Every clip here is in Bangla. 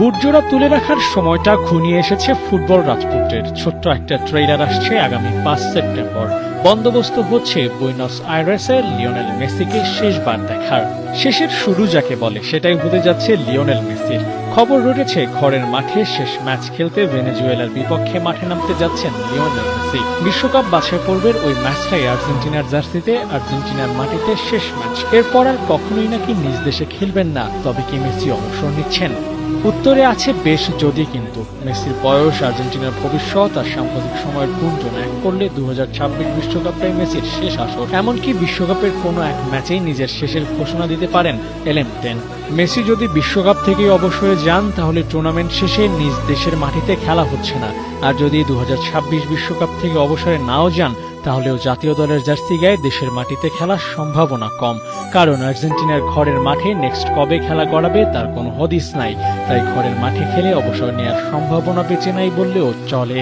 বুটজোড়া তুলে রাখার সময়টা ঘনিয়ে এসেছে ফুটবল রাজপুত্রের। ছোট্ট একটা ট্রেইলার আসছে আগামী 5 সেপ্টেম্বর। বন্দোবস্ত হচ্ছে বুয়েনোস আইরেসে লিওনেল মেসিকে শেষবার দেখার। শেষের শুরু যাকে বলে সেটাই হতে যাচ্ছে লিওনেল মেসির। খবর রটেছে ঘরের মাঠে শেষ ম্যাচ খেলতে ভেনেজুয়েলার বিপক্ষে মাঠে নামতে যাচ্ছেন লিওনেল মেসি। বিশ্বকাপ বাছাই পর্বের ওই ম্যাচটাই আর্জেন্টিনার জার্সিতে, আর্জেন্টিনার মাটিতে শেষ ম্যাচ। এরপর আর কখনোই নাকি নিজ দেশে খেলবেন না। তবে কি মেসি অবসর নিচ্ছেন? উত্তরে আছে বেশ যদি, কিন্তু মেসির বয়স, আর্জেন্টিনার ভবিষ্যৎ আর সাম্প্রতিক সময়ের গুঞ্জন এক করলে 2026 বিশ্বকাপটাই মেসির শেষ আসর। এমনকি বিশ্বকাপের কোনো এক ম্যাচেই নিজের শেষের ঘোষণা দিতে পারেন এলেমটেন। মেসি যদি বিশ্বকাপ থেকেই অবসরে যান তাহলে টুর্নামেন্ট শেষে নিজ দেশের মাটিতে খেলা হচ্ছে না। আর যদি 2026 বিশ্বকাপ থেকে অবসরে নাও যান তাহলেও জাতীয় দলের জার্সি গায়ে দেশের মাটিতে খেলার সম্ভাবনা কম। কারণ আর্জেন্টিনার ঘরের মাঠে নেক্সট কবে খেলা গড়াবে তার কোনো হদিস নাই। তাই ঘরের মাঠে খেলে অবসর নেয়ার সম্ভাবনা বেঁচে নাই বললেও চলে।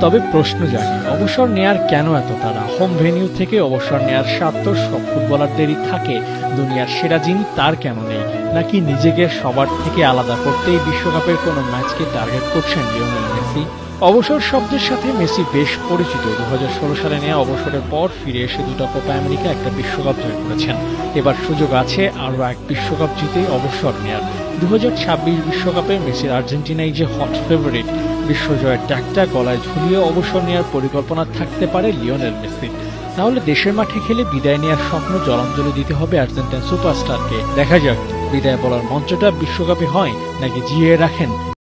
তবে প্রশ্ন জাগে, অবসর নেয়ার কেন এত তাড়া? হোম ভেনিউ থেকে অবসর নেয়ার স্বাদ তো সব ফুটবলারদেরই থাকে। দুনিয়ার সেরা যিনি তার কেন নেই? নাকি নিজেকে সবার থেকে আলাদা করতেই বিশ্বকাপের কোনো ম্যাচকে টার্গেট করছেন লিওনেল মেসি? অবসর শব্দের সাথে মেসি বেশ পরিচিত। 2016 সালে নেওয়া অবসরের পর ফিরে এসে 2টা কোপা আমেরিকা, একটা বিশ্বকাপ জয় করেছেন। এবার সুযোগ আছে আরও এক বিশ্বকাপ জিতে অবসর নেয়ার। 2026 বিশ্বকাপে মেসির আর্জেন্টিনাই যে হট ফেভারিট। বিশ্বজয়ের ট্যাগটা গলায় ঝুলিয়ে অবসর নেওয়ার পরিকল্পনা থাকতে পারে লিওনেল মেসির। তাহলে দেশের মাঠে খেলে বিদায় নেওয়ার স্বপ্ন জলাঞ্জলি দিতে হবে আর্জেন্টাইন সুপারস্টারকে। দেখা যাক বিদায় বলার মঞ্চটা বিশ্বকাপে হয় নাকি জিয়ে রাখেন